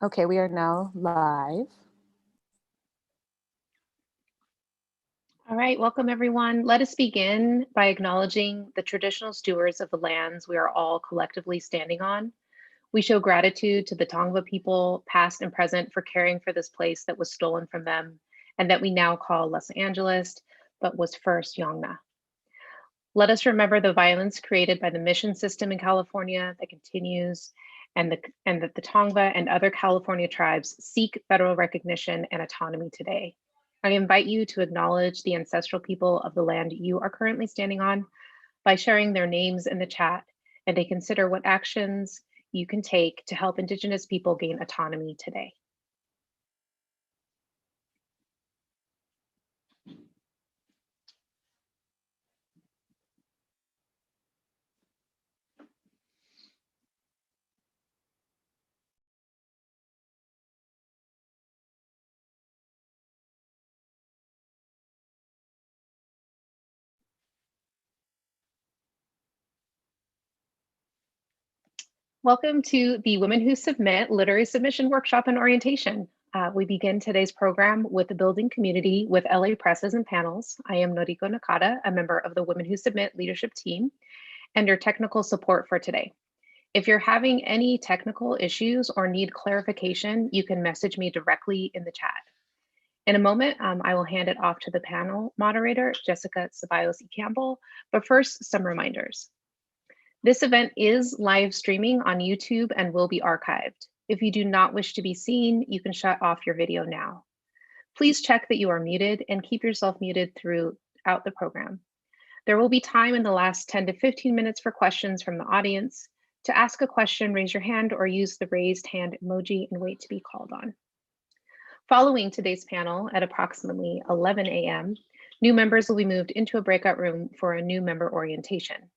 Okay, we are now live. All right, welcome everyone. Let us begin by acknowledging the traditional stewards of the lands we are all collectively standing on. We show gratitude to the Tongva people, past and present, for caring for this place that was stolen from them and that we now call Los Angeles, but was first Yongna. Let us remember the violence created by the mission system in California that continues, and that the Tongva and other California tribes seek federal recognition and autonomy today. I invite you to acknowledge the ancestral people of the land you are currently standing on by sharing their names in the chat, and to consider what actions you can take to help Indigenous people gain autonomy today. Welcome to the Women Who Submit Literary Submission Workshop and Orientation. We begin today's program with the Building Community with LA Presses and Panels. I am Noriko Nakata, a member of the Women Who Submit leadership team, and your technical support for today. If you're having any technical issues or need clarification, you can message me directly in the chat. In a moment, I will hand it off to the panel moderator, Jessica Ceballos Campbell, but first, some reminders. This event is live streaming on YouTube and will be archived. If you do not wish to be seen, you can shut off your video now. Please check that you are muted and keep yourself muted throughout the program. There will be time in the last 10 to 15 minutes for questions from the audience. To ask a question, raise your hand or use the raised hand emoji and wait to be called on. Following today's panel at approximately 11 a.m., new members will be moved into a breakout room for a new member orientation.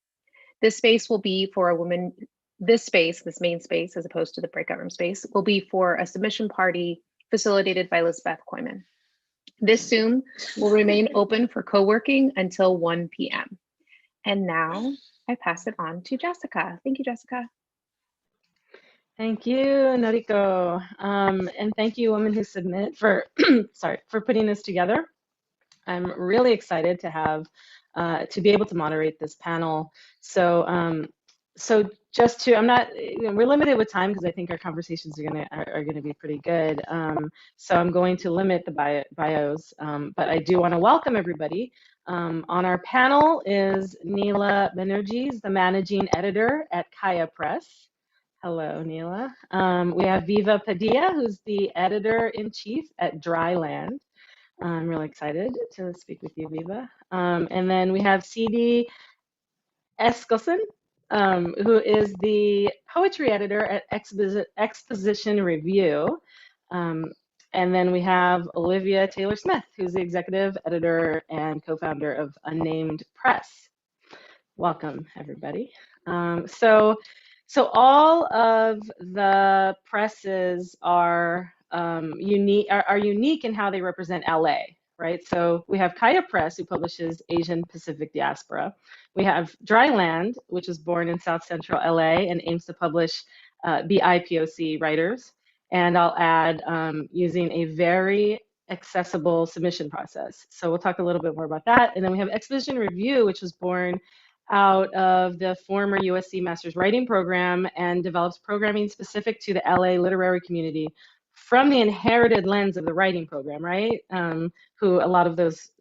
This space will be for a woman, this main space, as opposed to the breakout room space, will be for a submission party facilitated by Lisbeth Koyman. This Zoom will remain open for co-working until 1 p.m. And now I pass it on to Jessica. Thank you, Jessica. Thank you, Noriko. And thank you, Women Who Submit, for for putting this together. I'm really excited to have to be able to moderate this panel. So just to, we're limited with time because I think our conversations are gonna be pretty good. So I'm going to limit the bios, but I do want to welcome everybody. On our panel is Neela Banerjee, the managing editor at Kaya Press. Hello, Neela. We have Viva Padilla, who's the editor-in-chief at Dryland. I'm really excited to speak with you, Viva. And then we have CD Eskilson, who is the poetry editor at Exposition Review. And then we have Olivia Taylor-Smith, who's the executive editor and co-founder of Unnamed Press. Welcome, everybody. So all of the presses are unique in how they represent LA, right? So we have Kaya Press, who publishes Asian Pacific Diaspora. We have Dryland, which was born in South Central LA and aims to publish BIPOC writers. And I'll add using a very accessible submission process. So we'll talk a little bit more about that. And then we have Exposition Review, which was born out of the former USC Master's Writing Program and develops programming specific to the LA literary community from the inherited lens of the writing program, right? Who a lot of those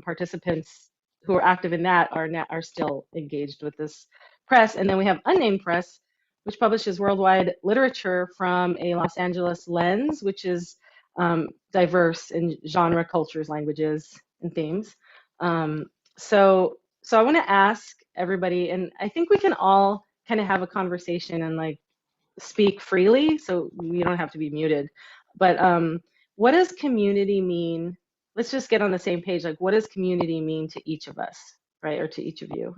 participants who are active in that are still engaged with this press. And then we have Unnamed Press, which publishes worldwide literature from a Los Angeles lens, which is diverse in genre, cultures, languages, and themes. So I want to ask everybody, and I think we can all kind of have a conversation and like speak freely, so we don't have to be muted. But what does community mean? Let's just get on the same page. Like, what does community mean to each of us, right? Or to each of you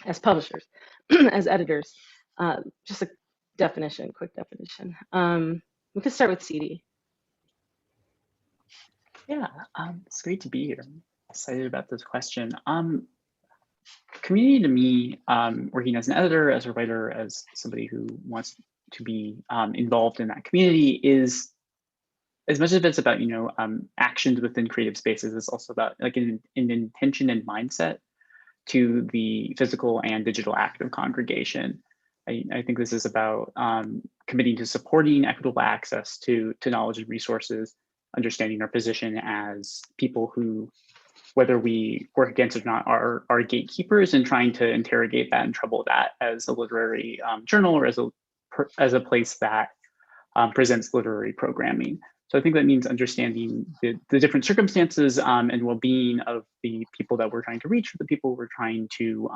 as publishers, as editors? Just a definition, quick definition. We could start with CD. Yeah, it's great to be here. I'm excited about this question. Community to me, working as an editor, as a writer, as somebody who wants involved in that community is, as much as it's about actions within creative spaces, it's also about like an intention and mindset to the physical and digital act of congregation. I think this is about committing to supporting equitable access to knowledge and resources, understanding our position as people who, whether we work against it or not, are gatekeepers, and trying to interrogate that and trouble that as a literary journal or as a place that presents literary programming. So I think that means understanding the different circumstances and well-being of the people that we're trying to reach, or the people we're trying to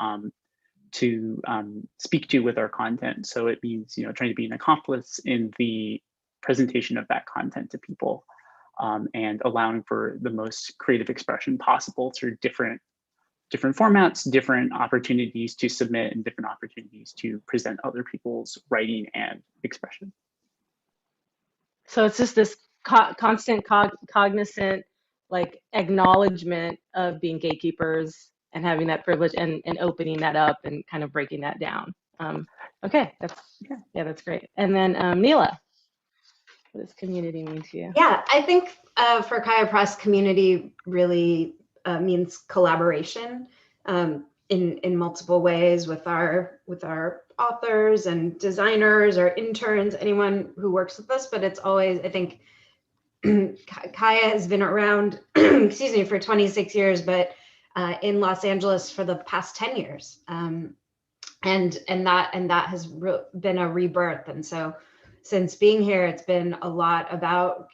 speak to with our content. So it means trying to be an accomplice in the presentation of that content to people, and allowing for the most creative expression possible through different formats, different opportunities to submit, and different opportunities to present other people's writing and expression. So it's just this constant cognizant like acknowledgement of being gatekeepers and having that privilege and opening that up and kind of breaking that down. Okay, that's great. And then Neela, what does community mean to you? Yeah, I think for Kaya Press, community really means collaboration in multiple ways with our authors and designers or interns, anyone who works with us. But it's always, I think, Kaya has been around, excuse me, for 26 years, but in Los Angeles for the past 10 years, and that has been a rebirth. And so, since being here, it's been a lot about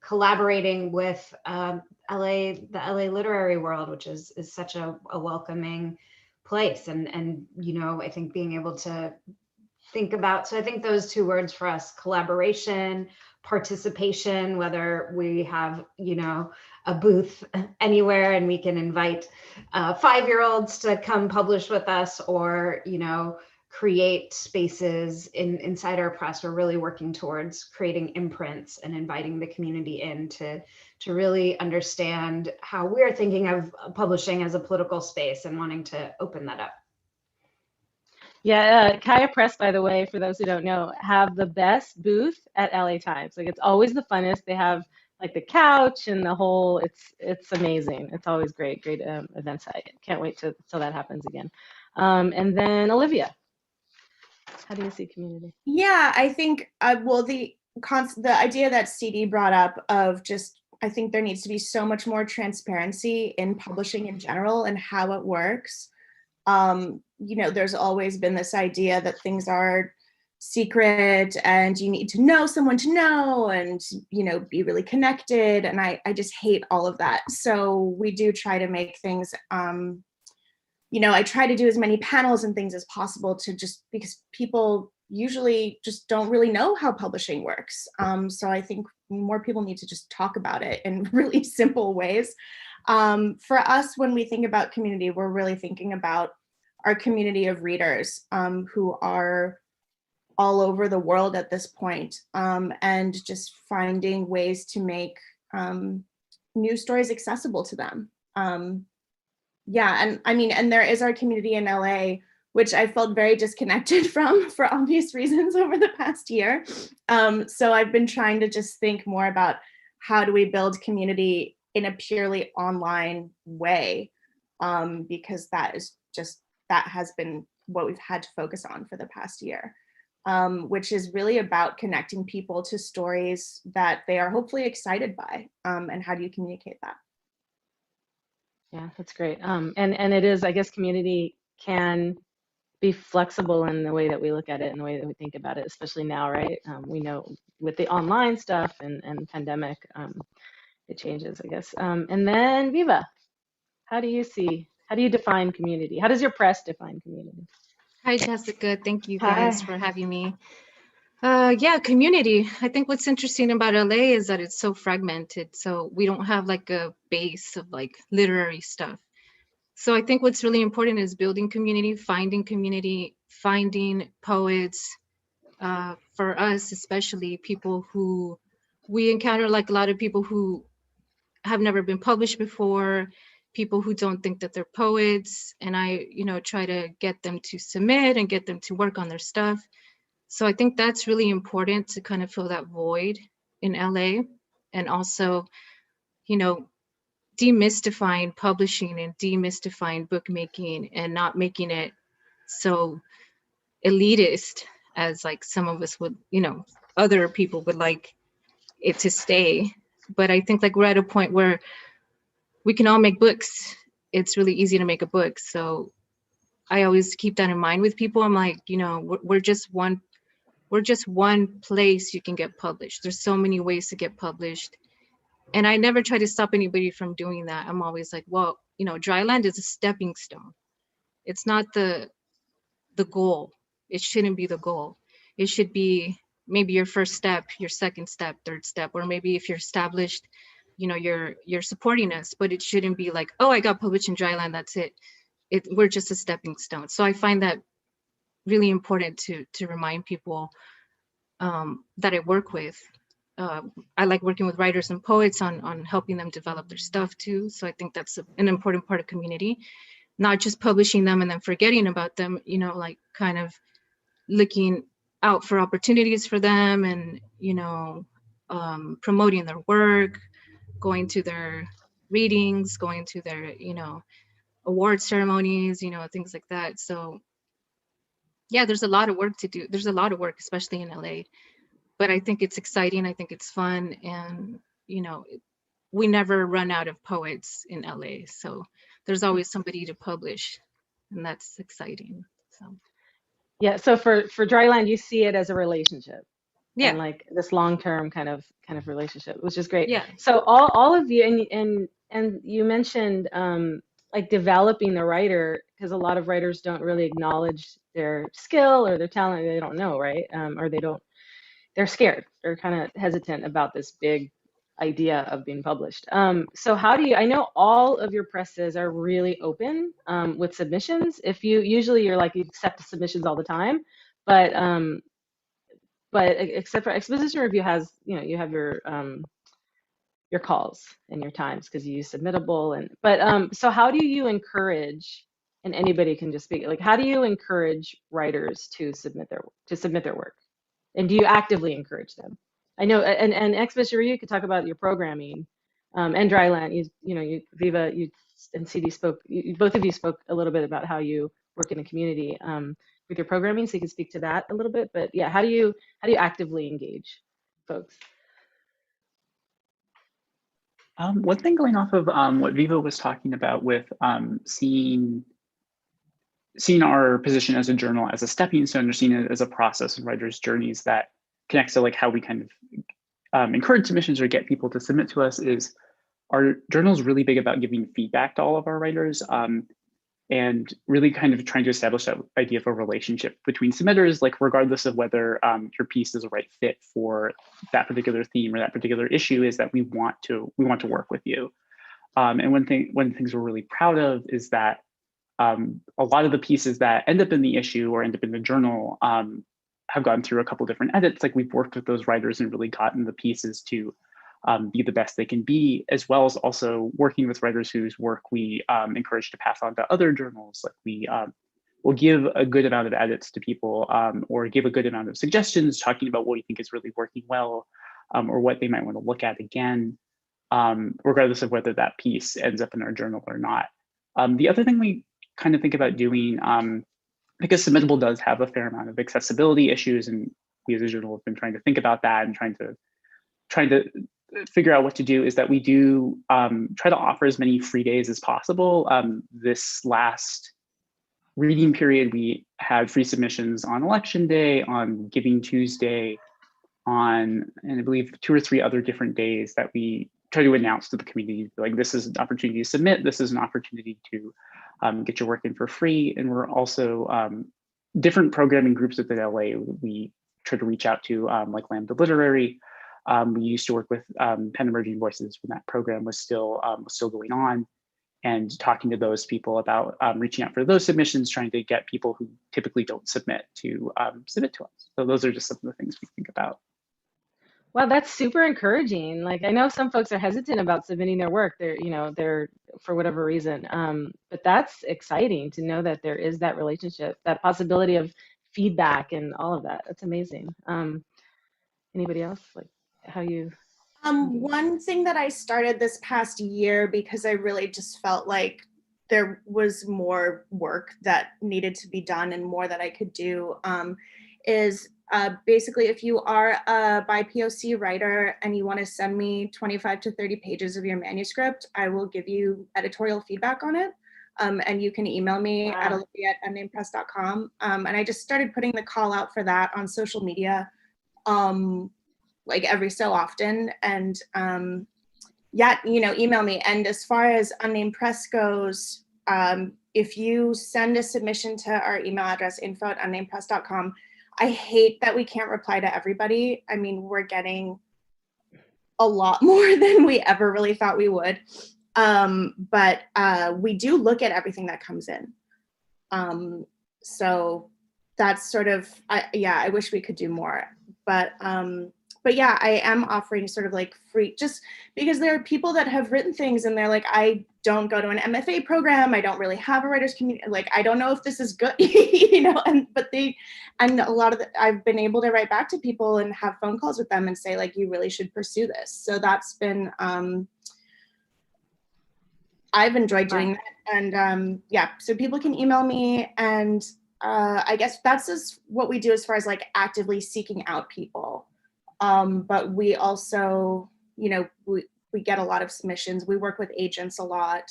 collaborating with the LA literary world, which is such a welcoming place, and I think being able to think about, so I think those two words for us: collaboration, participation, whether we have a booth anywhere and we can invite 5-year-olds to come publish with us, or create spaces inside our press. We're really working towards creating imprints and inviting the community in to really understand how we're thinking of publishing as a political space and wanting to open that up. Yeah, Kaya Press, by the way, for those who don't know, have the best booth at LA Times. Like, it's always the funnest. They have like the couch and the whole, it's amazing. It's always great events. I can't wait till that happens again. And then Olivia, how do you see community? Yeah, I think, the idea that CD brought up of just, I think there needs to be so much more transparency in publishing in general and how it works. There's always been this idea that things are secret and you need to know someone to know and, be really connected. And I just hate all of that. So we do try to make things, I try to do as many panels and things as possible because people usually just don't really know how publishing works. So I think more people need to just talk about it in really simple ways. For us, when we think about community, we're really thinking about our community of readers who are all over the world at this point, and just finding ways to make news stories accessible to them. And there is our community in LA, which I felt very disconnected from for obvious reasons over the past year. So I've been trying to just think more about how do we build community in a purely online way, because that has been what we've had to focus on for the past year, which is really about connecting people to stories that they are hopefully excited by, and how do you communicate that? Yeah, that's great. And it is, I guess, community can be flexible in the way that we look at it and the way that we think about it, especially now, right? We know with the online stuff and pandemic, it changes, I guess. And then Viva, how do you define community? How does your press define community? Hi, Jessica. Thank you guys for having me. Yeah, community. I think what's interesting about LA is that it's so fragmented. So we don't have like a base of like literary stuff. So I think what's really important is building community, finding poets, for us, especially people who we encounter, like a lot of people who have never been published before, people who don't think that they're poets. And I, try to get them to submit and get them to work on their stuff. So I think that's really important to kind of fill that void in LA, and also, you know, demystifying publishing and demystifying bookmaking and not making it so elitist as like some of us would, you know, other people would like it to stay. But I think like we're at a point where we can all make books. It's really easy to make a book. So I always keep that in mind with people. I'm like, you know, we're just one place you can get published. There's so many ways to get published. And I never try to stop anybody from doing that. I'm always like, well, you know, Dryland is a stepping stone. It's not the goal. It shouldn't be the goal. It should be maybe your first step, your second step, third step, or maybe if you're established, you know, you're supporting us, but it shouldn't be like, oh, I got published in Dryland, that's it. We're just a stepping stone. So I find that really important to remind people that I work with. I like working with writers and poets on helping them develop their stuff too. So I think that's an important part of community, not just publishing them and then forgetting about them, you know, like kind of looking out for opportunities for them and, you know, promoting their work, going to their readings, going to their, you know, award ceremonies, you know, things like that. So yeah, there's a lot of work to do. There's a lot of work, especially in LA, but I think it's exciting. I think it's fun. And, you know, we never run out of poets in LA. So there's always somebody to publish, and that's exciting. So Yeah, so for Dryland, you see it as a relationship. yeah. And like this long-term kind of relationship, which is great. Yeah. So all of you, and you mentioned like developing the writer, because a lot of writers don't really acknowledge their skill or their talent. They don't know, right? Or they're scared. They're kind of hesitant about this big idea of being published. So how do you, I know all of your presses are really open with submissions. If you're like, you accept submissions all the time, but except for Exposition Review has, you know, you have your calls and your times because you use Submittable, but so how do you encourage, and anybody can just speak, like how do you encourage writers to submit their work, and do you actively encourage them? I know, and Exposition Review, you could talk about your programming, and Dryland, Viva, you and CD spoke, both of you spoke a little bit about how you work in the community with your programming, so you can speak to that a little bit. But yeah, how do you actively engage folks? One thing going off of what Viva was talking about with seeing our position as a journal as a stepping stone, or seeing it as a process in writers' journeys that connects to like how we kind of encourage submissions or get people to submit to us, is our journal is really big about giving feedback to all of our writers, and really kind of trying to establish that idea of a relationship between submitters, like regardless of whether your piece is a right fit for that particular theme or that particular issue, is that we want to work with you. And one of the things we're really proud of is that a lot of the pieces that end up in the issue or end up in the journal have gone through a couple different edits. Like we've worked with those writers and really gotten the pieces to be the best they can be, as well as also working with writers whose work we encourage to pass on to other journals. Like we will give a good amount of edits to people, or give a good amount of suggestions talking about what we think is really working well, or what they might want to look at again, regardless of whether that piece ends up in our journal or not. The other thing we kind of think about doing, because Submittable does have a fair amount of accessibility issues, and we as a journal have been trying to think about that and trying to figure out what to do, is that we do try to offer as many free days as possible. This last reading period, we had free submissions on Election Day, on Giving Tuesday, and I believe 2 or 3 other different days that we try to announce to the community, like, this is an opportunity to submit, this is an opportunity to get your work in for free. And we're also different programming groups within LA we try to reach out to, like Lambda Literary. We used to work with Pen Emerging Voices when that program was still going on, and talking to those people about reaching out for those submissions, trying to get people who typically don't submit to submit to us. So those are just some of the things we think about. Wow, that's super encouraging. Like, I know some folks are hesitant about submitting their work. They're for whatever reason. But that's exciting to know that there is that relationship, that possibility of feedback and all of that. That's amazing. Anybody else, like how you? One thing that I started this past year, because I really just felt like there was more work that needed to be done and more that I could do, is basically if you are a BIPOC writer and you want to send me 25 to 30 pages of your manuscript, I will give you editorial feedback on it. And you can email me at olivia@unnamedpress.com. And I just started putting the call out for that on social media, like every so often. And yeah, email me. And as far as Unnamed Press goes, if you send a submission to our email address, info@unnamedpress.com, I hate that we can't reply to everybody. I mean, we're getting a lot more than we ever really thought we would. But we do look at everything that comes in. So that's sort of, I wish we could do more. But yeah, I am offering sort of like free, just because there are people that have written things and they're like, I don't go to an MFA program. I don't really have a writer's community. Like, I don't know if this is good, and a lot of I've been able to write back to people and have phone calls with them and say like, you really should pursue this. So that's been, I've enjoyed doing that. And yeah, so people can email me, and I guess that's just what we do as far as like actively seeking out people. But we also, we get a lot of submissions. We work with agents a lot.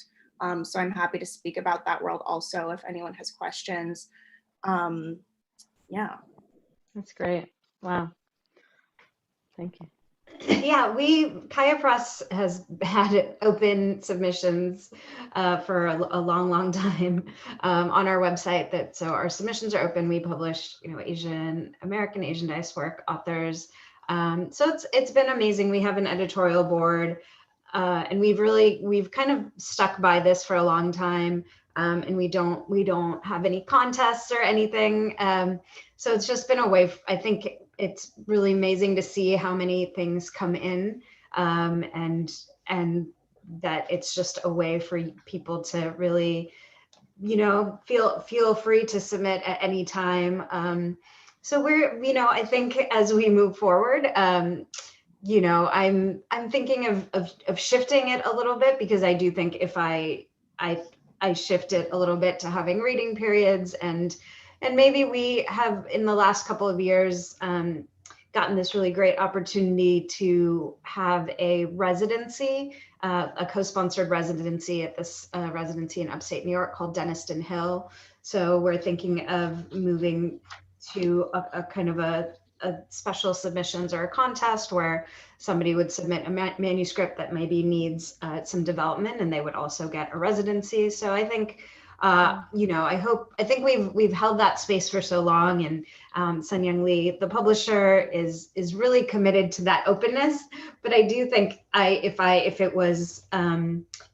So I'm happy to speak about that world also if anyone has questions. Yeah. That's great. Wow. Thank you. Yeah, Kaya Press has had open submissions for a long time on our website. So our submissions are open. We publish, Asian American, Asian diasporic authors. So it's been amazing. We have an editorial board, and we've kind of stuck by this for a long time. And we don't have any contests or anything. So it's just been a way. I think it's really amazing to see how many things come in, and that it's just a way for people to really, feel free to submit at any time. So we're, I think as we move forward, I'm thinking of shifting it a little bit, because I do think if I shift it a little bit to having reading periods, and maybe we have in the last couple of years gotten this really great opportunity to have a residency, a co-sponsored residency at this residency in upstate New York called Denniston Hill. So we're thinking of moving to a kind of a special submissions or a contest where somebody would submit a manuscript that maybe needs some development, and they would also get a residency. So I think, I think we've held that space for so long, and Sun Young Lee, the publisher, is really committed to that openness. But I do think if it was,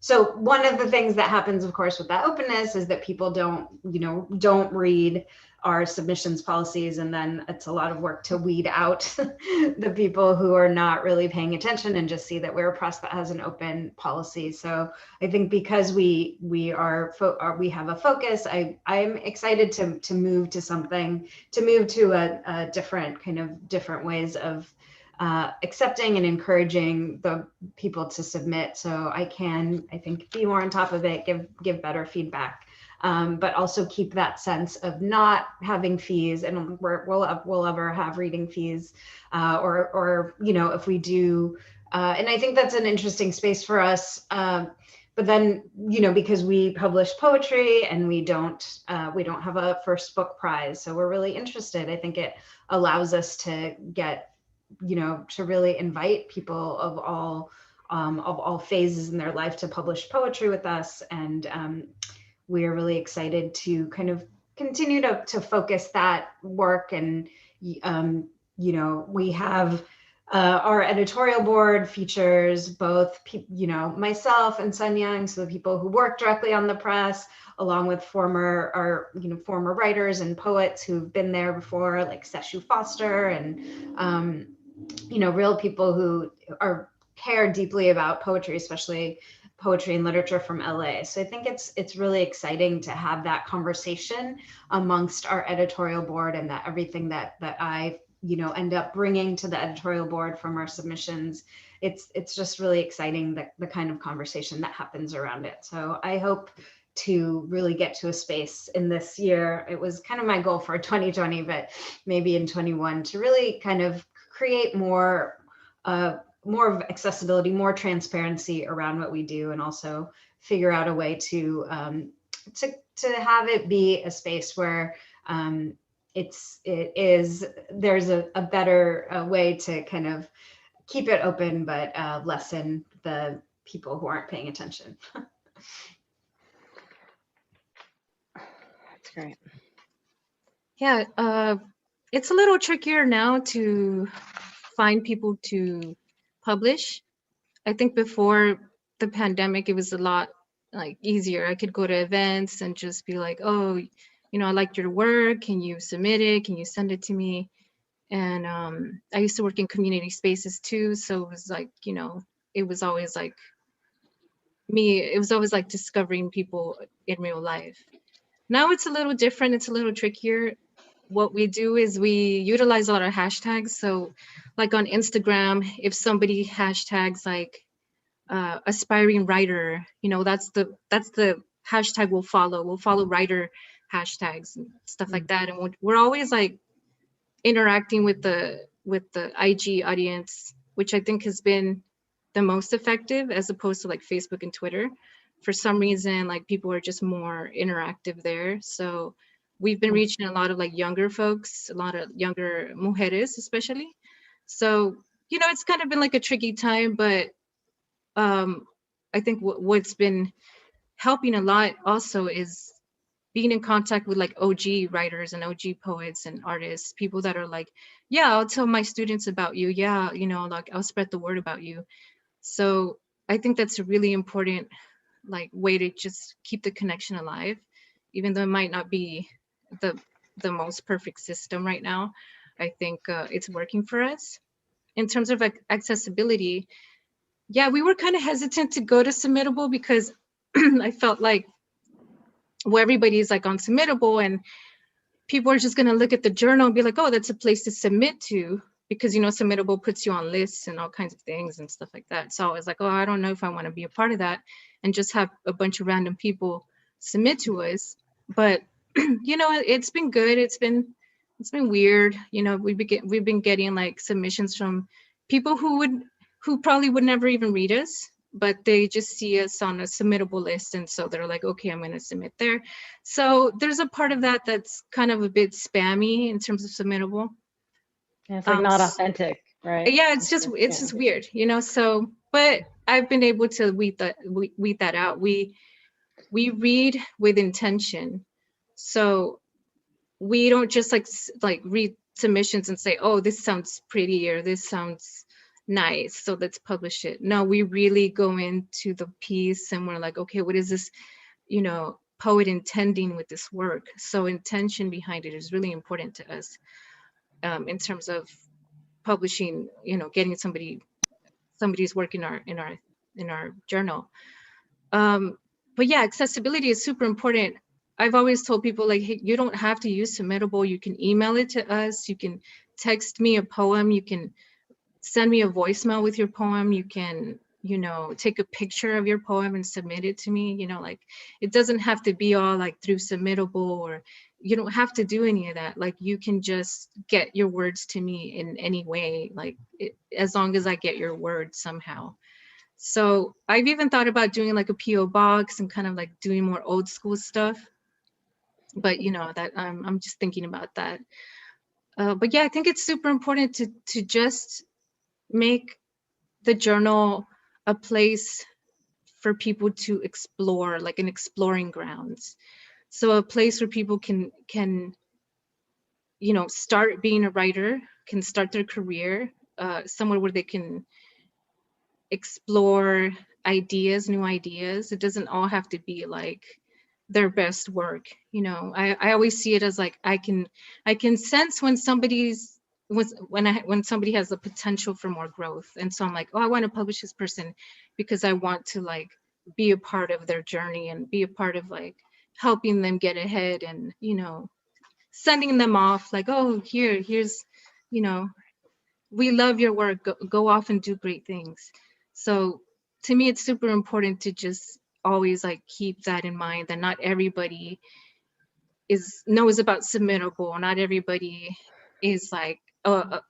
so one of the things that happens, of course, with that openness is that people don't read our submissions policies, and then it's a lot of work to weed out the people who are not really paying attention and just see that we're a press that has an open policy. So I think because we have a focus, I'm excited to move to a different ways of accepting and encouraging the people to submit, so I think be more on top of it, give better feedback. But also keep that sense of not having fees, and we'll ever have reading fees, or if we do, and I think that's an interesting space for us. But then, because we publish poetry and we don't have a first book prize, so we're really interested. I think it allows us to get, to really invite people of all phases in their life to publish poetry with us, and we are really excited to kind of continue to focus that work. And, we have our editorial board features both, myself and Sun Young, so the people who work directly on the press, along with former writers and poets who've been there before, like Seshu Foster, and, real people who care deeply about poetry, especially poetry and literature from LA. So I think it's really exciting to have that conversation amongst our editorial board, and that everything that I end up bringing to the editorial board from our submissions, it's just really exciting, the kind of conversation that happens around it. So I hope to really get to a space in this year. It was kind of my goal for 2020, but maybe in 21 to really kind of create more of accessibility, more transparency around what we do, and also figure out a way to have it be a space where there's a better way to kind of keep it open, but lessen the people who aren't paying attention. That's great. Yeah, it's a little trickier now to find people to publish. I think before the pandemic, it was a lot like easier. I could go to events and just be like, oh, I liked your work. Can you submit it? Can you send it to me? And I used to work in community spaces too. So it was like, it was always like discovering people in real life. Now it's a little different. It's a little trickier. What we do is we utilize a lot of hashtags. So like on Instagram, if somebody hashtags like aspiring writer, that's the hashtag we'll follow. We'll follow writer hashtags and stuff like that. And we're always like interacting with the IG audience, which I think has been the most effective, as opposed to like Facebook and Twitter. For some reason, like people are just more interactive there. So we've been reaching a lot of like younger folks, a lot of younger mujeres especially. So, it's kind of been like a tricky time, but I think what's been helping a lot also is being in contact with like OG writers and OG poets and artists, people that are like, yeah, I'll tell my students about you. Yeah, like I'll spread the word about you. So I think that's a really important like way to just keep the connection alive, even though it might not be the most perfect system right now. I think it's working for us. In terms of like accessibility, yeah, we were kind of hesitant to go to Submittable because I felt like, well, everybody's like on Submittable and people are just going to look at the journal and be like, oh, that's a place to submit to, because Submittable puts you on lists and all kinds of things and stuff like that. So I was like, oh, I don't know if I want to be a part of that and just have a bunch of random people submit to us. But it's been good. It's been weird. We've been getting like submissions from people who probably would never even read us, but they just see us on a submittable list, and so they're like, okay, I'm going to submit there. So there's a part of that that's kind of a bit spammy in terms of submittable. Yeah, it's like not authentic, right? Yeah, it's just weird, So, but I've been able to weed that out. We read with intention, so we don't just like read submissions and say, oh, this sounds pretty or this sounds nice, so let's publish it. No, we really go into the piece and we're like, okay, what is this poet intending with this work? So intention behind it is really important to us in terms of publishing, getting somebody's work in our journal. But yeah, accessibility is super important. I've always told people like, hey, you don't have to use Submittable. You can email it to us. You can text me a poem. You can send me a voicemail with your poem. You can, take a picture of your poem and submit it to me. Like it doesn't have to be all like through Submittable, or you don't have to do any of that. Like you can just get your words to me in any way, like as long as I get your words somehow. So I've even thought about doing like a PO box and kind of like doing more old school stuff. But that I'm just thinking about that. But yeah, I think it's super important to just make the journal a place for people to explore, like an exploring grounds. So a place where people can start being a writer, can start their career, somewhere where they can explore ideas, new ideas. It doesn't all have to be like their best work. I always see it as like I can sense when somebody has the potential for more growth. And so I'm like, oh, I want to publish this person because I want to like be a part of their journey and be a part of like helping them get ahead and, you know, sending them off like, oh, here's, you know, we love your work, go off and do great things. So to me, it's super important to just always like keep that in mind, that not everybody knows about submittable. Not everybody is like a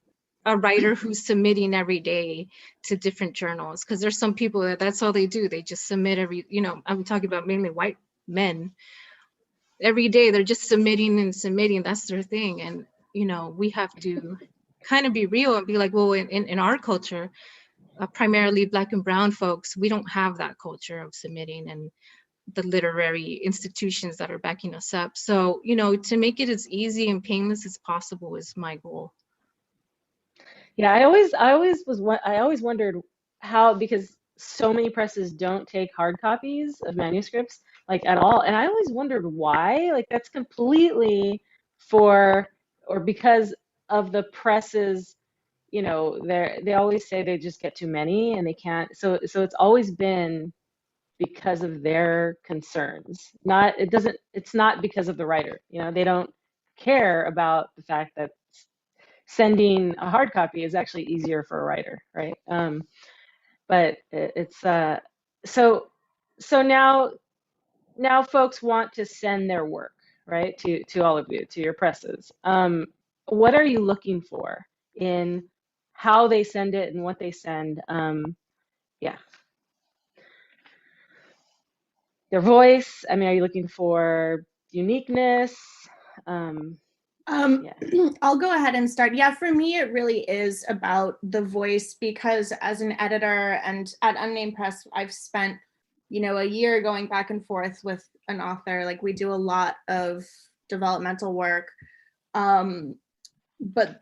writer who's submitting every day to different journals, because there's some people that's all they do. They just submit every, you know, I'm talking about mainly white men. Every day they're just submitting and submitting. That's their thing. And, you know, we have to kind of be real and be like, well, in our culture, primarily Black and brown folks, we don't have that culture of submitting and the literary institutions that are backing us up. So, you know, to make it as easy and painless as possible is my goal. Yeah, I always wondered how, because so many presses don't take hard copies of manuscripts like at all, and I always wondered why. Like that's completely because of the presses. You know, they always say they just get too many and they can't. So it's always been because of their concerns. It's not because of the writer. You know, they don't care about the fact that sending a hard copy is actually easier for a writer, right? But it's so now folks want to send their work, right, to all of you, to your presses. What are you looking for in how they send it and what they send? Yeah. Their voice. I mean, are you looking for uniqueness? Yeah. I'll go ahead and start. Yeah, for me, it really is about the voice, because as an editor and at Unnamed Press, I've spent, you know, a year going back and forth with an author. Like we do a lot of developmental work. But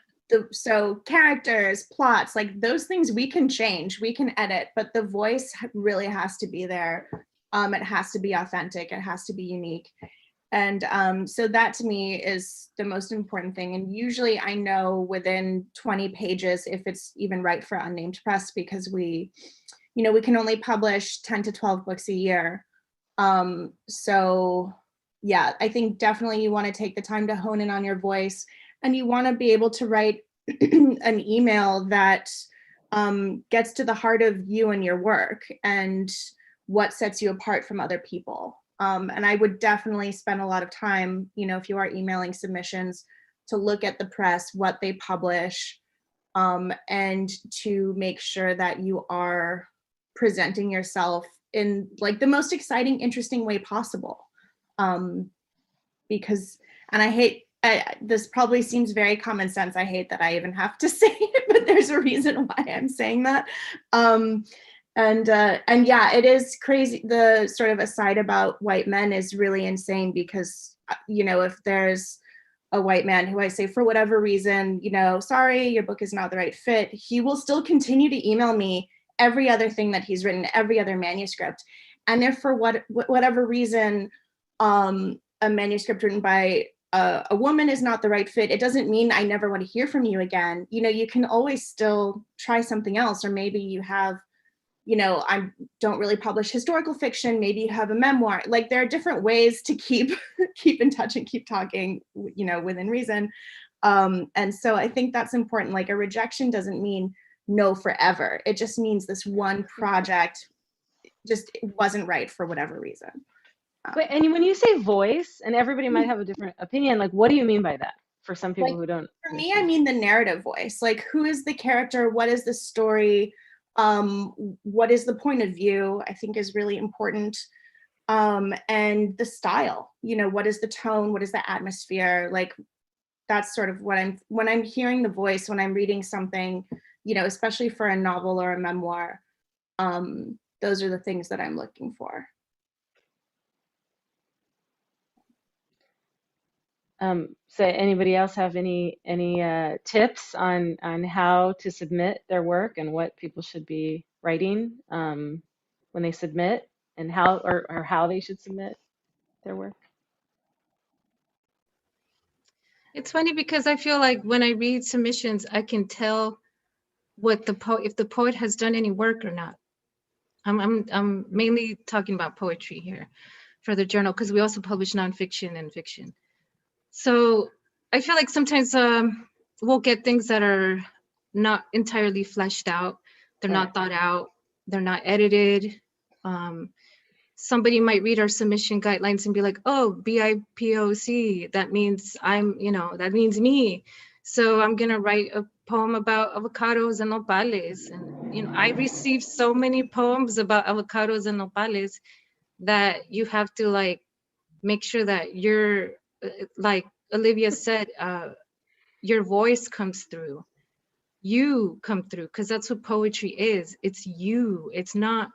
so characters, plots, like those things we can change, we can edit, but the voice really has to be there. It has to be authentic, it has to be unique. And so that to me is the most important thing. And usually I know within 20 pages if it's even right for Unnamed Press, because we can only publish 10 to 12 books a year. So yeah, I think definitely you want to take the time to hone in on your voice, and you want to be able to write an email that gets to the heart of you and your work and what sets you apart from other people. And I would definitely spend a lot of time, you know, if you are emailing submissions, to look at the press, what they publish, and to make sure that you are presenting yourself in like the most exciting, interesting way possible. Because, and I hate, this probably seems very common sense. I hate that I even have to say it, but there's a reason why I'm saying that. And yeah, it is crazy. The sort of aside about white men is really insane, because, you know, if there's a white man who I say for whatever reason, you know, sorry, your book is not the right fit, he will still continue to email me every other thing that he's written, every other manuscript. And if for whatever reason, a manuscript written by a woman is not the right fit, it doesn't mean I never want to hear from you again. You know, you can always still try something else, or maybe you have, you know, I don't really publish historical fiction, maybe you have a memoir. Like there are different ways to keep in touch and keep talking, you know, within reason. And so I think that's important. Like a rejection doesn't mean no forever. It just means this one project just wasn't right for whatever reason. Wait, and when you say voice, and everybody might have a different opinion, like what do you mean by that for some people like, who don't? For me, I mean the narrative voice. Like who is the character? What is the story? What is the point of view, I think is really important. And the style, you know, what is the tone? What is the atmosphere? Like that's sort of what when I'm hearing the voice, when I'm reading something, you know, especially for a novel or a memoir, those are the things that I'm looking for. So anybody else have any tips on how to submit their work and what people should be writing when they submit, and how or how they should submit their work? It's funny because I feel like when I read submissions, I can tell what if the poet has done any work or not. I'm mainly talking about poetry here for the journal, because we also publish nonfiction and fiction. So I feel like sometimes we'll get things that are not entirely fleshed out. They're not thought out. They're not edited. Somebody might read our submission guidelines and be like, oh, BIPOC, that means that means me. So I'm gonna write a poem about avocados and nopales. And I received so many poems about avocados and nopales that you have to like make sure that you're like Olivia said, your voice comes through. You come through, because that's what poetry is. It's you. It's not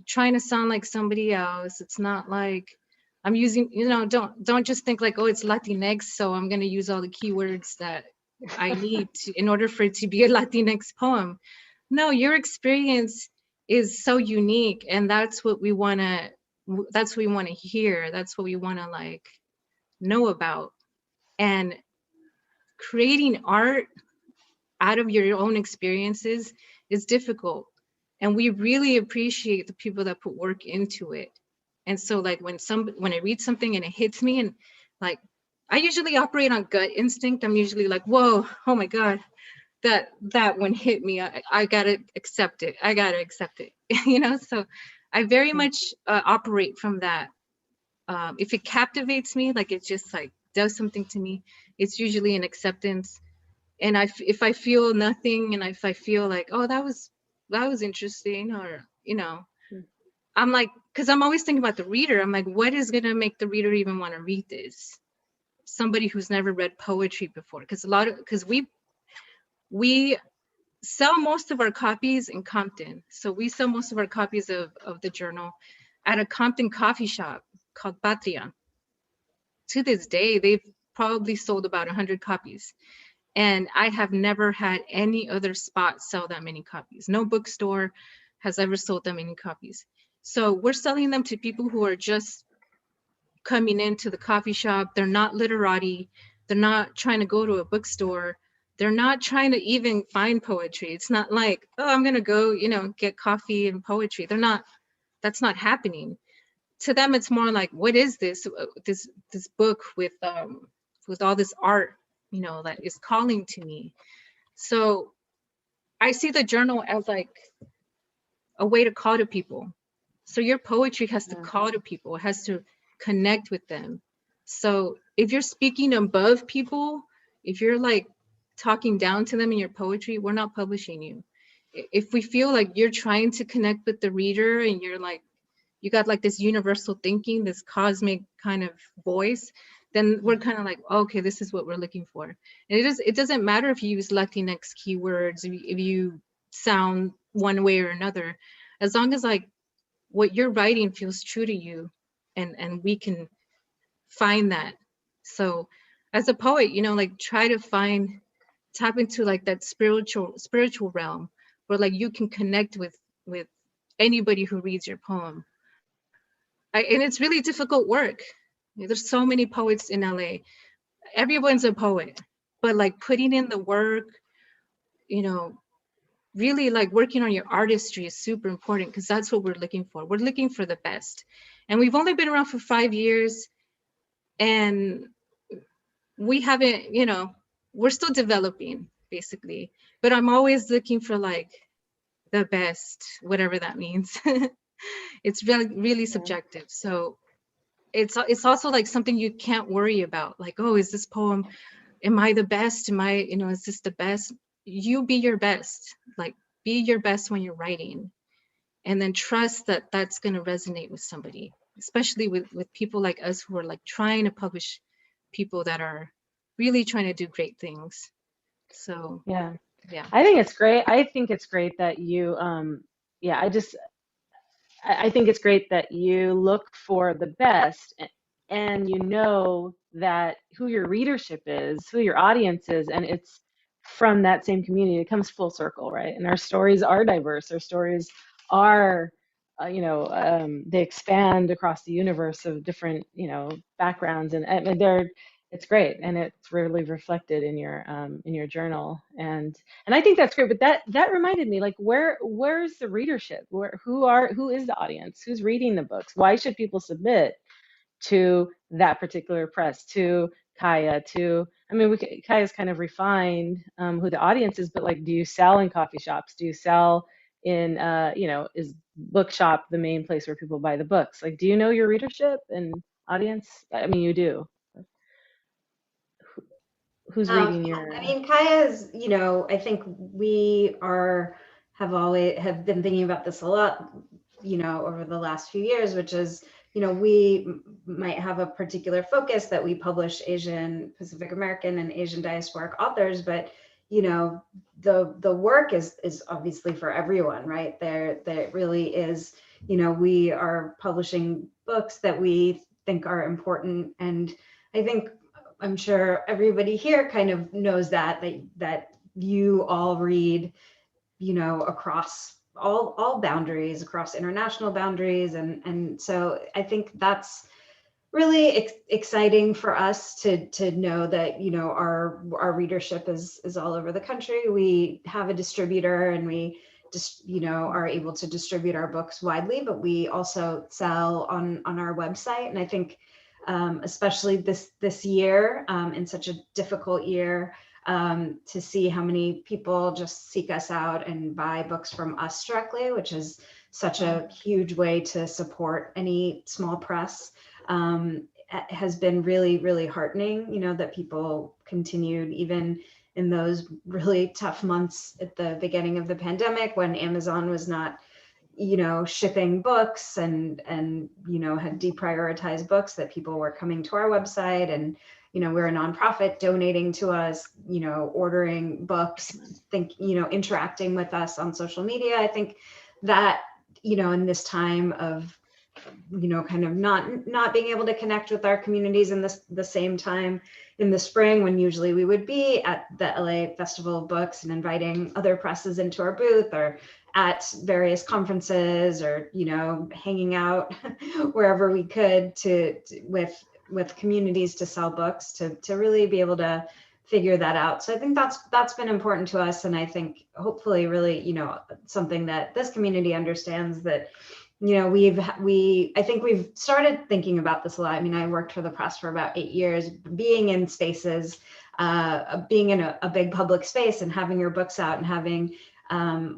trying to sound like somebody else. It's not like I'm using, don't just think like, oh, it's Latinx, so I'm going to use all the keywords that I need to in order for it to be a Latinx poem. No, your experience is so unique, and that's what we want to hear. That's what we want to like know about. And creating art out of your own experiences is difficult. And we really appreciate the people that put work into it. And so like when I read something and it hits me, and like I usually operate on gut instinct. I'm usually like, whoa, oh my God, that one hit me. I gotta accept it. I gotta accept it. So I very much operate from that. If it captivates me, like it just like does something to me, it's usually an acceptance. And if I feel nothing, and if I feel like, oh, that was interesting, or I'm like, because I'm always thinking about the reader. I'm like, what is gonna make the reader even want to read this? Somebody who's never read poetry before, because we sell most of our copies in Compton. So we sell most of our copies of the journal at a Compton coffee shop called Patria. To this day, they've probably sold about 100 copies. And I have never had any other spot sell that many copies. No bookstore has ever sold that many copies. So we're selling them to people who are just coming into the coffee shop. They're not literati. They're not trying to go to a bookstore. They're not trying to even find poetry. It's not like, oh, I'm gonna go, get coffee and poetry. That's not happening. To them, it's more like, what is this book with all this art, that is calling to me. So I see the journal as like a way to call to people. So your poetry has to call to people. It has to connect with them. So if you're speaking above people, if you're like talking down to them in your poetry, we're not publishing you. If we feel like you're trying to connect with the reader, and you're like, you got like this universal thinking, this cosmic kind of voice, then we're kind of like, okay, this is what we're looking for. And it doesn't matter if you use Latinx keywords, if you sound one way or another, as long as like what you're writing feels true to you, and we can find that. So as a poet, like try to tap into like that spiritual realm where like you can connect with anybody who reads your poem. And it's really difficult work. There's so many poets in LA. Everyone's a poet, but like putting in the work, really like working on your artistry is super important, because that's what we're looking for. We're looking for the best. And we've only been around for 5 years, and we haven't, we're still developing basically, but I'm always looking for like the best, whatever that means. It's really subjective. So it's also like something you can't worry about. Like, oh, is this poem, am I the best? Is this the best? You be your best. Like, be your best when you're writing, and then trust that that's going to resonate with somebody, especially with people like us who are like trying to publish people that are really trying to do great things. So Yeah. yeah. I think it's great. I think it's great that you, I think it's great that you look for the best, and you know that who your readership is, who your audience is, and it's from that same community. It comes full circle, right? And our stories are diverse. Our stories are, they expand across the universe of different, backgrounds, and it's great, and it's really reflected in your journal, and I think that's great. But that reminded me, like, where's the readership? Who is the audience? Who's reading the books? Why should people submit to that particular press, to Kaya, I mean, Kaya's kind of refined who the audience is, but like, do you sell in coffee shops? Do you sell in, is bookshop the main place where people buy the books? Like, do you know your readership and audience? I mean, you do. Who's reading your? I mean, Kaya's, I think have been thinking about this a lot, over the last few years, which is, we might have a particular focus that we publish Asian, Pacific American, and Asian diasporic authors, but the work is obviously for everyone, right? There really is, we are publishing books that we think are important, and I'm sure everybody here kind of knows that you all read, across all boundaries, across international boundaries. And so I think that's really exciting for us to know that, our readership is all over the country. We have a distributor, and we just, are able to distribute our books widely, but we also sell on our website. And I think, especially this year, in such a difficult year, to see how many people just seek us out and buy books from us directly, which is such a huge way to support any small press, has been really, really heartening, that people continued even in those really tough months at the beginning of the pandemic, when Amazon was not shipping books and had deprioritized books, that people were coming to our website, and we're a nonprofit, donating to us, ordering books, interacting with us on social media. I think that in this time of kind of not being able to connect with our communities in the same time in the spring, when usually we would be at the LA Festival of Books and inviting other presses into our booth, or at various conferences, or hanging out wherever we could with communities to sell books, to really be able to figure that out. So I think that's been important to us, and I think hopefully really something that this community understands, that I think we've started thinking about this a lot. I mean, I worked for the press for about 8 years, being in spaces, being in a big public space, and having your books out, and having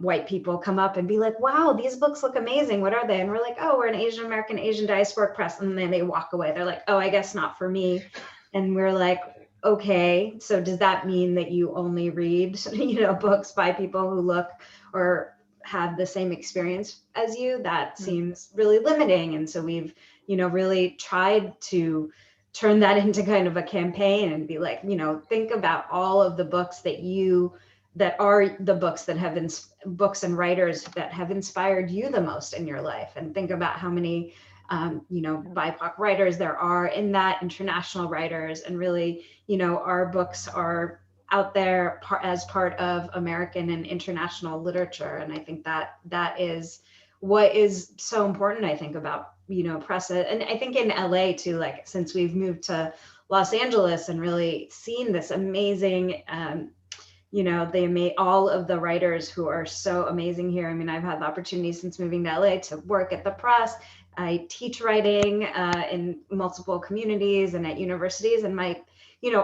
white people come up and be like, wow, these books look amazing. What are they? And we're like, oh, we're an Asian American, Asian diasporic press. And then they walk away. They're like, oh, I guess not for me. And we're like, okay, so does that mean that you only read, books by people who look or have the same experience as you? That seems really limiting. And so we've, really tried to turn that into kind of a campaign, and be like, think about all of the books that are the books that have books and writers that have inspired you the most in your life, and think about how many BIPOC writers there are in that, international writers, and really our books are out there as part of American and international literature. And I think that is what is so important, I think, about press. And I think in LA too, like, since we've moved to Los Angeles and really seen this amazing all of the writers who are so amazing here. I mean, I've had the opportunity since moving to LA to work at the press. I teach writing in multiple communities and at universities, and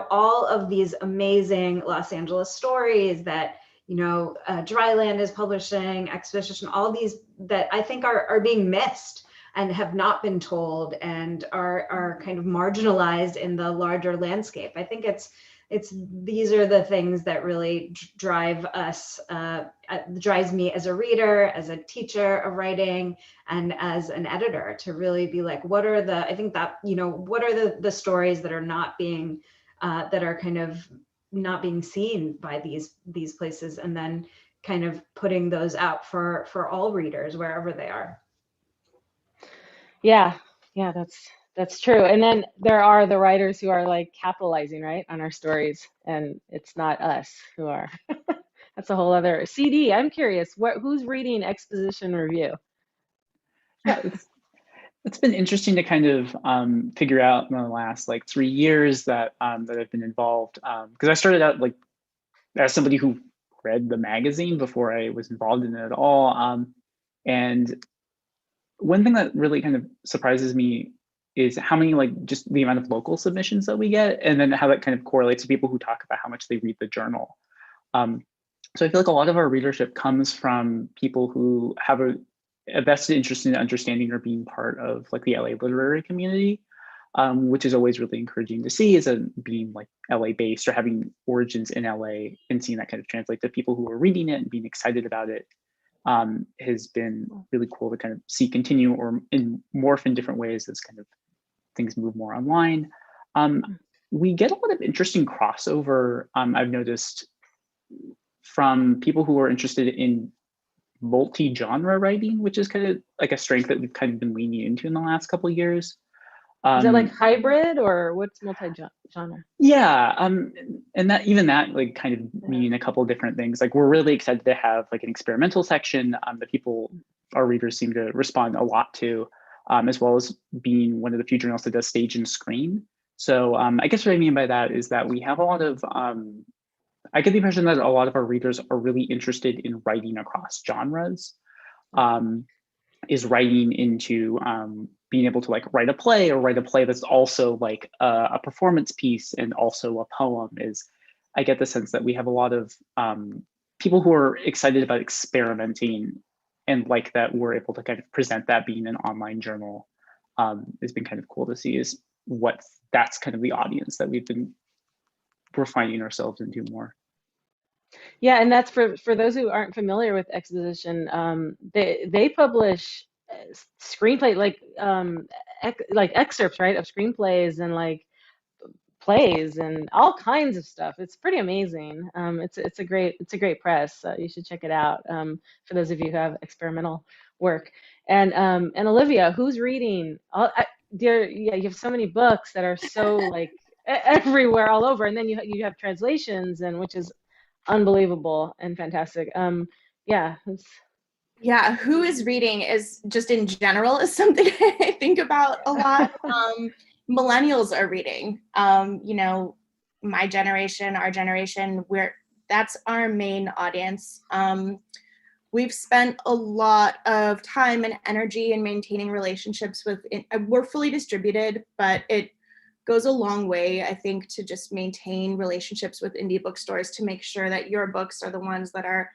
all of these amazing Los Angeles stories that, Dryland is publishing, Exposition, all these that I think are being missed and have not been told, and are kind of marginalized in the larger landscape. I think these are the things that really drives me as a reader, as a teacher of writing, and as an editor, to really be like, what are the stories that are not being, that are kind of not being seen by these places, and then kind of putting those out for all readers wherever they are. Yeah, that's true. And then there are the writers who are like capitalizing, right, on our stories, and it's not us who are. That's a whole other CD. I'm curious, who's reading Exposition Review? Yeah, It's been interesting to kind of figure out in the last like 3 years that that I've been involved, because I started out like as somebody who read the magazine before I was involved in it at all. And one thing that really kind of surprises me is how many, like, just the amount of local submissions that we get, and then how that kind of correlates to people who talk about how much they read the journal. So I feel like a lot of our readership comes from people who have a vested interest in understanding or being part of like the LA literary community, which is always really encouraging to see, as a being like LA based or having origins in LA, and seeing that kind of translate to people who are reading it and being excited about it has been really cool to kind of see continue or morph in different ways as kind of things move more online. We get a lot of interesting crossover, I've noticed, from people who are interested in multi-genre writing, which is kind of like a strength that we've kind of been leaning into in the last couple of years. Is that like hybrid, or what's multi-genre? Yeah, and that even that like kind of meaning a couple of different things. Like, we're really excited to have like an experimental section that people, our readers, seem to respond a lot to, as well as being one of the few journals that does stage and screen. So I guess what I mean by that is that we have a lot of, I get the impression that a lot of our readers are really interested in writing across genres, is writing into being able to like write a play, or write a play that's also like a performance piece and also a poem. I get the sense that we have a lot of people who are excited about experimenting, and like that we're able to kind of present that being an online journal. Has been kind of cool to see, is what that's kind of the audience that we're finding ourselves into more. Yeah, and that's for those who aren't familiar with Exposition. They publish screenplay, like excerpts, right, of screenplays and like plays and all kinds of stuff. It's pretty amazing. It's a great press. You should check it out. For those of you who have experimental work. And Olivia, who's reading? Dear, yeah, you have so many books that are so like everywhere, all over, and then you have translations, and which is unbelievable and fantastic. Yeah. Yeah, who is reading is just in general is something I think about a lot. Millennials are reading. You know, my generation, our generation, that's our main audience. We've spent a lot of time and energy in maintaining relationships with, we're fully distributed, but it goes a long way, I think, to just maintain relationships with indie bookstores to make sure that your books are the ones that are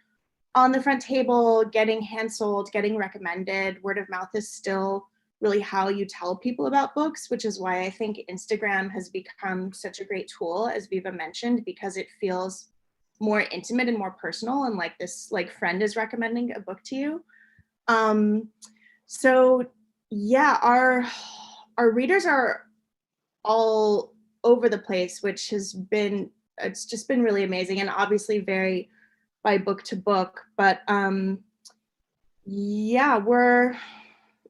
on the front table, getting hand sold, getting recommended. Word of mouth is still really how you tell people about books, which is why I think Instagram has become such a great tool, as Viva mentioned, because it feels more intimate and more personal, and like this like friend is recommending a book to you. So yeah, our readers are all over the place, which has been, it's just been really amazing, and obviously vary by book to book. But yeah,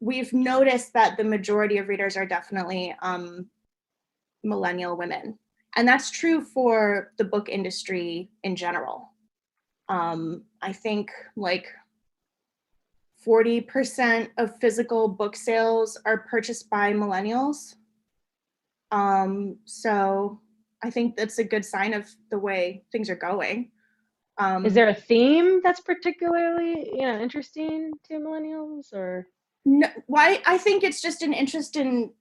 we've noticed that the majority of readers are definitely millennial women, and that's true for the book industry in general. I think like 40% of physical book sales are purchased by millennials. So I think that's a good sign of the way things are going. Is there a theme that's particularly, interesting to millennials, or? No, why? I think it's just an interest in,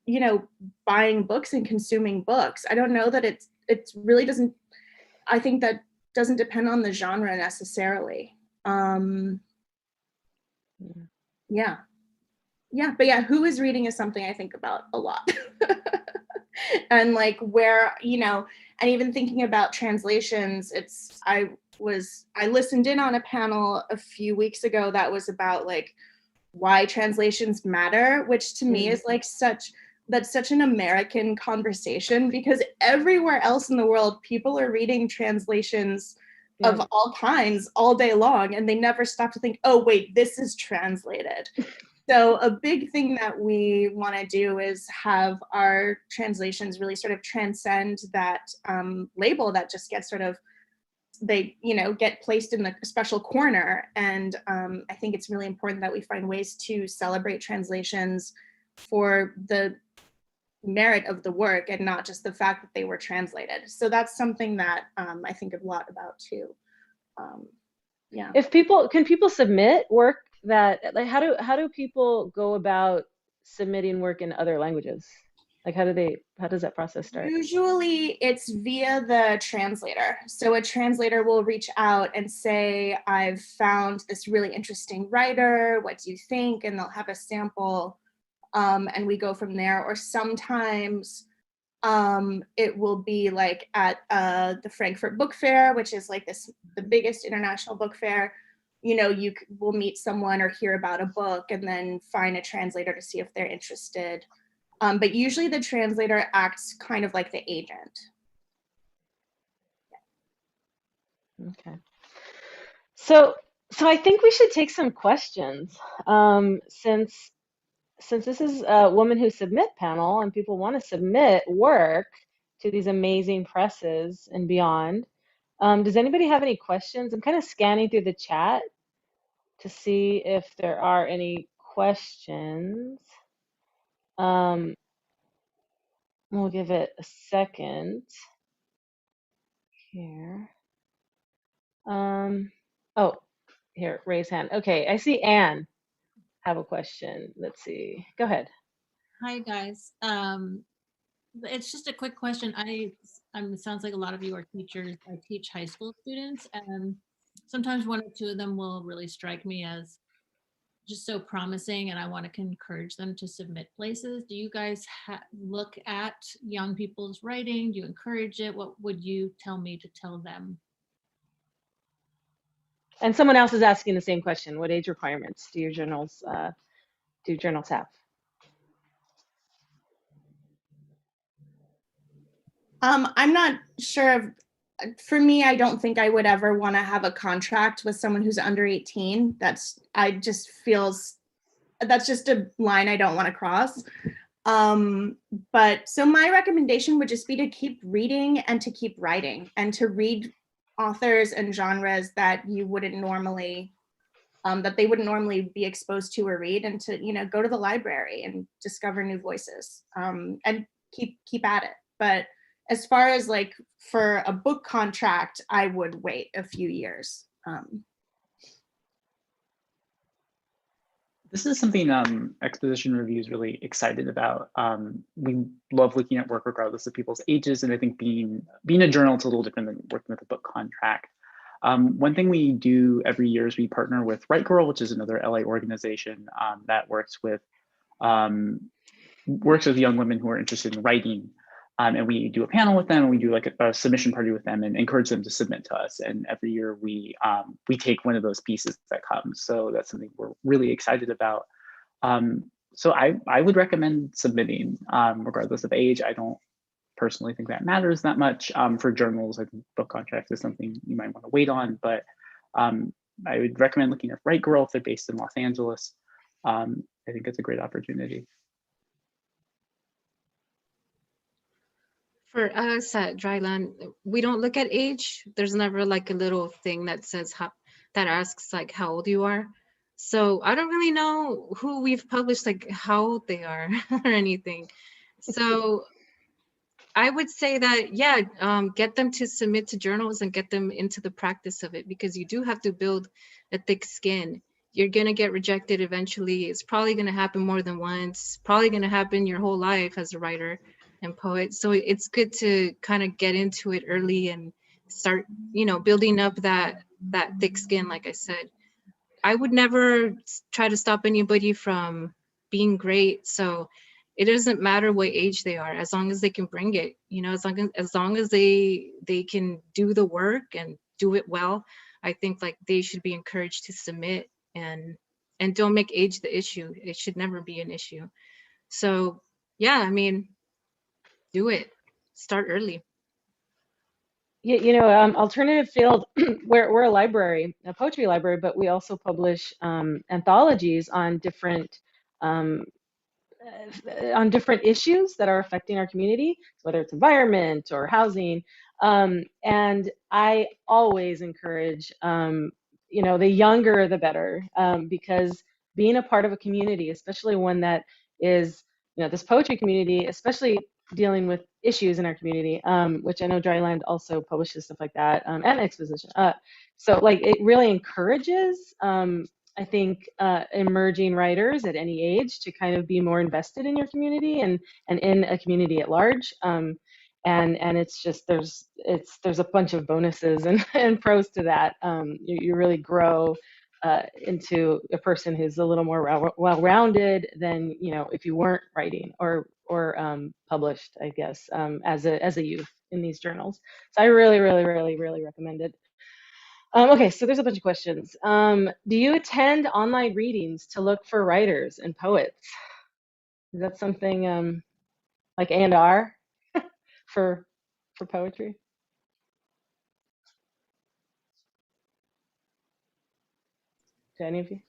buying books and consuming books. I don't know that it really doesn't, I think that doesn't depend on the genre necessarily. Yeah. But yeah, who is reading is something I think about a lot. And like where, and even thinking about translations, I listened in on a panel a few weeks ago that was about like why translations matter, which to me is like that's such an American conversation, because everywhere else in the world, people are reading translations of all kinds all day long, and they never stop to think, oh wait, this is translated. So a big thing that we want to do is have our translations really sort of transcend that label that just gets sort of, they get placed in the special corner. And I think it's really important that we find ways to celebrate translations for the merit of the work and not just the fact that they were translated. So that's something that I think a lot about too. Yeah. Can people submit work that, like, how do people go about submitting work in other languages? Like, how does that process start? Usually it's via the translator. So a translator will reach out and say, I've found this really interesting writer, what do you think? And they'll have a sample, and we go from there. Or sometimes it will be like at the Frankfurt Book Fair, which is like the biggest international book fair. You know, you will meet someone or hear about a book and then find a translator to see if they're interested. But usually the translator acts kind of like the agent. Okay. So I think we should take some questions, since this is a Women Who Submit panel and people want to submit work to these amazing presses and beyond. Does anybody have any questions? I'm kind of scanning through the chat to see if there are any questions. We'll give it a second here. Oh, here, raise hand. Okay, I see Anne have a question. Let's see. Go ahead. Hi, guys. It's just a quick question. It sounds like a lot of you are teachers. I teach high school students, and sometimes one or two of them will really strike me as just so promising, and I want to encourage them to submit places. Do you guys look at young people's writing? Do you encourage it? What would you tell me to tell them? And someone else is asking the same question. What age requirements do your journals have? I'm not sure. For me, I don't think I would ever want to have a contract with someone who's under 18. That's just a line I don't want to cross. But so my recommendation would just be to keep reading and to keep writing and to read authors and genres that you wouldn't normally, that they wouldn't normally be exposed to or read, and to, you know, go to the library and discover new voices, and keep at it. But as far as like for a book contract, I would wait a few years. This is something Exposition Review is really excited about. We love looking at work regardless of people's ages, and I think being a journal is a little different than working with a book contract. One thing we do every year is we partner with Write Girl, which is another LA organization that works with young women who are interested in writing. And we do a panel with them, and we do like a submission party with them and encourage them to submit to us. And every year we take one of those pieces that comes. So that's something we're really excited about. So I would recommend submitting regardless of age. I don't personally think that matters that much. For journals, I think book contracts is something you might want to wait on, but I would recommend looking at Write Girl if they're based in Los Angeles. I think it's a great opportunity. For us at Dryland, we don't look at age. There's never like a little thing that says that asks like how old you are. So I don't really know who we've published, like how old they are or anything. So I would say that, yeah, get them to submit to journals and get them into the practice of it, because you do have to build a thick skin. You're gonna get rejected eventually. It's probably gonna happen more than once. Probably gonna happen your whole life as a writer and poet. So it's good to kind of get into it early and start, you know, building up that thick skin. Like I said, I would never try to stop anybody from being great. So it doesn't matter what age they are, as long as they can bring it, you know, as long as they can do the work and do it well. I think like they should be encouraged to submit, and don't make age the issue. It should never be an issue. So yeah, I mean, do it. Start early. Yeah, you know, alternative field, we're a library, a poetry library, but we also publish anthologies on different issues that are affecting our community, whether it's environment or housing. And I always encourage, you know, the younger the better, because being a part of a community, especially one that is this poetry community, especially dealing with issues in our community, which I know Dryland also publishes stuff like that, and Exposition. So like it really encourages, I think, emerging writers at any age to kind of be more invested in your community and in a community at large. And it's just there's a bunch of bonuses and pros to that. You really grow into a person who's a little more well-rounded than if you weren't writing or published, I guess, as a youth in these journals. So I really recommend it. Okay, so there's a bunch of questions. Do you attend online readings to look for writers and poets? Is that something like A&R for poetry? To any of you?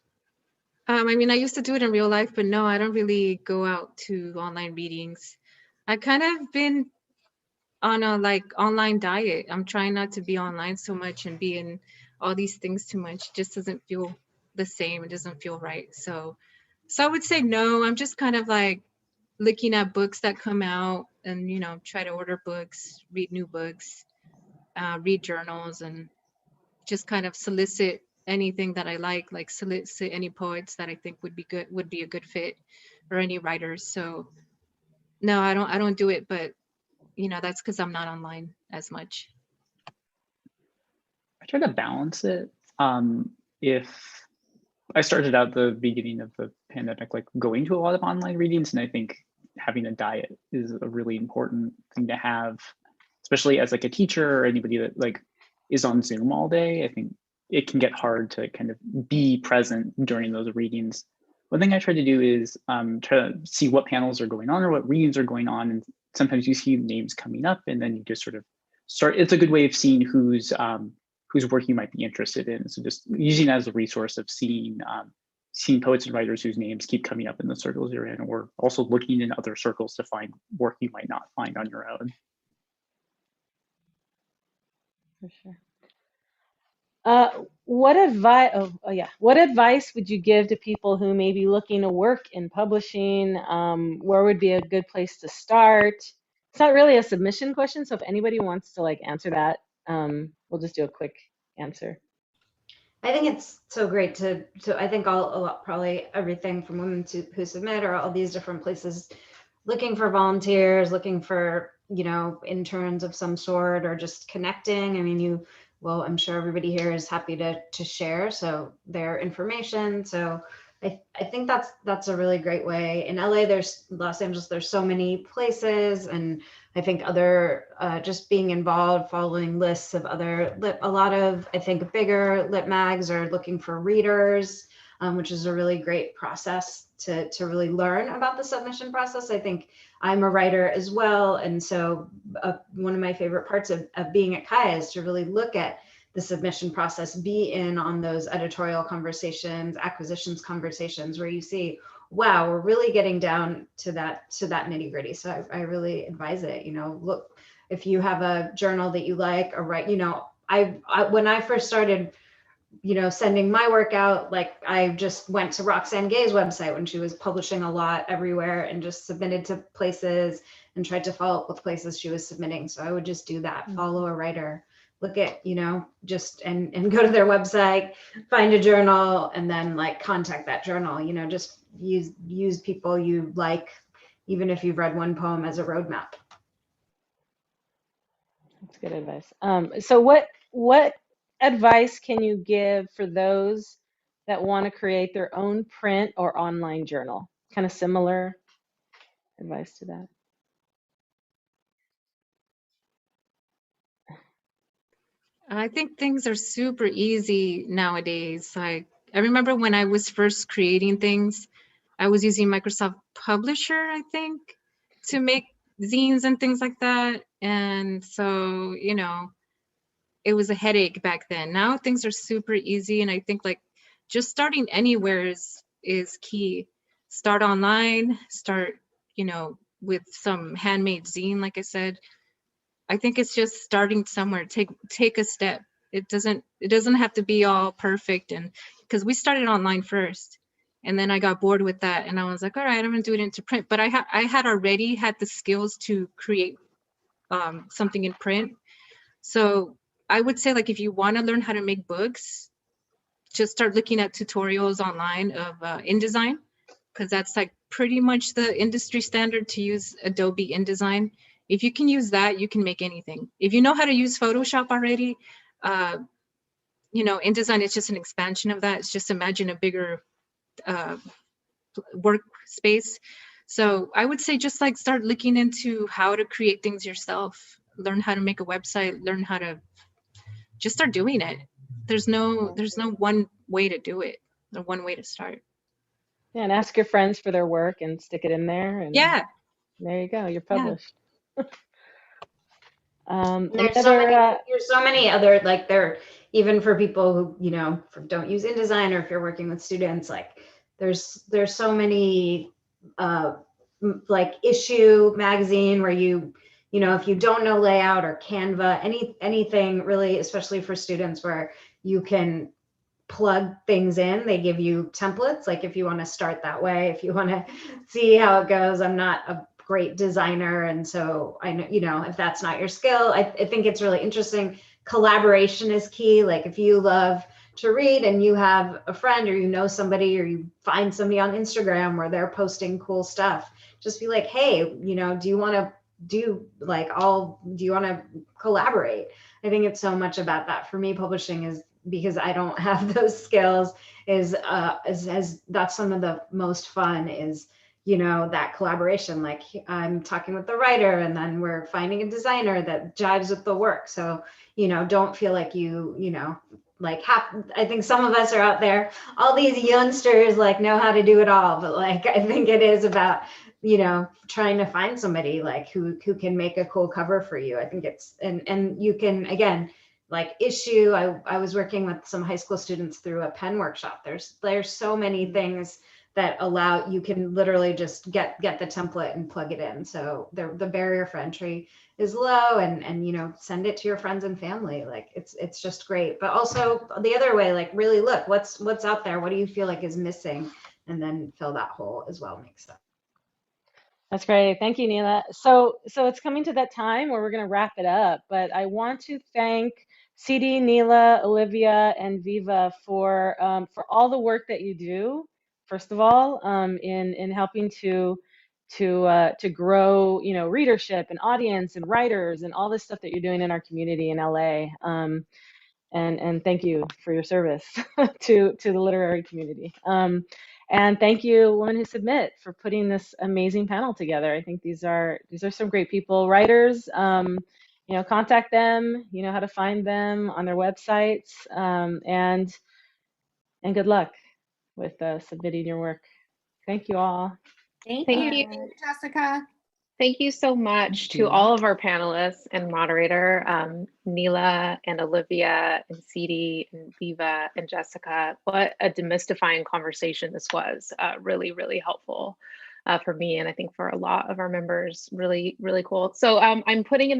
I mean, I used to do it in real life, but no, I don't really go out to online readings. I kind of been on a like online diet. I'm trying not to be online so much and be in all these things too much. It just doesn't feel the same. It doesn't feel right. So I would say no. I'm just kind of like looking at books that come out and try to order books, read new books, read journals, and just kind of solicit anything that I like solicit any poets that I think would be a good fit, or any writers. So no, I don't do it, but that's because I'm not online as much. I try to balance it. If I started out the beginning of the pandemic, like going to a lot of online readings, and I think having a diet is a really important thing to have, especially as like a teacher or anybody that like is on Zoom all day. I think it can get hard to kind of be present during those readings. One thing I try to do is try to see what panels are going on or what readings are going on, and sometimes you see names coming up, and then you just sort of start. It's a good way of seeing whose work you might be interested in. So just using it as a resource of seeing poets and writers whose names keep coming up in the circles you're in, or also looking in other circles to find work you might not find on your own. For sure. What advice would you give to people who may be looking to work in publishing? Where would be a good place to start? It's not really a submission question, so if anybody wants to like answer that, we'll just do a quick answer. I think it's so great to I think probably everything from Women Who Submit, or all these different places looking for volunteers, looking for interns of some sort, or just connecting. I mean, well, I'm sure everybody here is happy to share their information. So I think that's a really great way. In LA, Los Angeles, there's so many places, and I think other just being involved, following lists of a lot of, I think, bigger lit mags are looking for readers, which is a really great process to really learn about the submission process. I think I'm a writer as well, and so one of my favorite parts of being at CHI is to really look at the submission process, be in on those editorial conversations, acquisitions conversations, where you see, wow, we're really getting down to that nitty gritty. So I really advise it. Look, if you have a journal that you like, or write, when I first started, sending my work out, like I just went to Roxane Gay's website when she was publishing a lot everywhere, and just submitted to places and tried to follow up with places she was submitting. So I would just do that, follow a writer, look at, just and go to their website, find a journal, and then like contact that journal, just use people you like, even if you've read one poem, as a roadmap. That's good advice. So what advice can you give for those that want to create their own print or online journal? Kind of similar advice to that. I think things are super easy nowadays. Like, I remember when I was first creating things, I was using Microsoft Publisher, I think, to make zines and things like that. And so, it was a headache back then. Now things are super easy. And I think like just starting anywhere is key. Start online, start, with some handmade zine, like I said. I think it's just starting somewhere. Take a step. It doesn't have to be all perfect, and because we started online first, And then I got bored with that, and I was like, all right, I'm gonna do it into print. But I had already had the skills to create something in print. So I would say, like, if you want to learn how to make books, just start looking at tutorials online of InDesign, because that's like pretty much the industry standard to use Adobe InDesign. If you can use that, you can make anything. If you know how to use Photoshop already, you know, InDesign is just an expansion of that. It's just imagine a bigger workspace. So I would say just like start looking into how to create things yourself, learn how to make a website, learn how to just start doing it. There's no one way to do it, or one way to start. Yeah, and ask your friends for their work and stick it in there. And Yeah. there you go. You're published. Yeah. There's so many other, like, there, even for people who, you know, don't use InDesign, or if you're working with students, like there's so many like Issue magazine where you know, if you don't know layout or Canva, anything really, especially for students, where you can plug things in. They give you templates, like if you want to start that way, if you want to see how it goes. I'm not a great designer, and so I know, you know, if that's not your skill, I think it's really interesting. Collaboration is key. Like if you love to read and you have a friend, or you know somebody, or you find somebody on Instagram where they're posting cool stuff, just be like, hey, you know, do you want to do you want to collaborate? I think it's so much about that. For me, publishing is, because I don't have those skills, is that's some of the most fun, is, you know, that collaboration. Like I'm talking with the writer, and then we're finding a designer that jives with the work. So, you know, don't feel like you know, like I think some of us are out there, all these youngsters like know how to do it all, but like I think it is about, you know, trying to find somebody like who can make a cool cover for you. I think it's, and you can, again, like Issue, I was working with some high school students through a pen workshop. There's so many things that allow, you can literally just get the template and plug it in. So the barrier for entry is low, and you know, send it to your friends and family. Like it's just great. But also the other way, like really look what's out there. What do you feel like is missing? And then fill that hole as well. Makes sense. That's great. Thank you, Neela. So it's coming to that time where we're going to wrap it up, but I want to thank CD, Neela, Olivia, and Viva for all the work that you do. First of all, in helping to grow, you know, readership and audience and writers and all this stuff that you're doing in our community in LA. And thank you for your service to the literary community. And thank you, Women Who Submit, for putting this amazing panel together. I think these are some great people, writers. You know, contact them. You know how to find them on their websites. And good luck with submitting your work. Thank you all. Thank you, Jessica. Thank you so much to all of our panelists and moderator, Neela and Olivia and CD and Viva and Jessica. What a demystifying conversation this was. Really, really helpful for me, and I think for a lot of our members. Really, really cool. So I'm putting in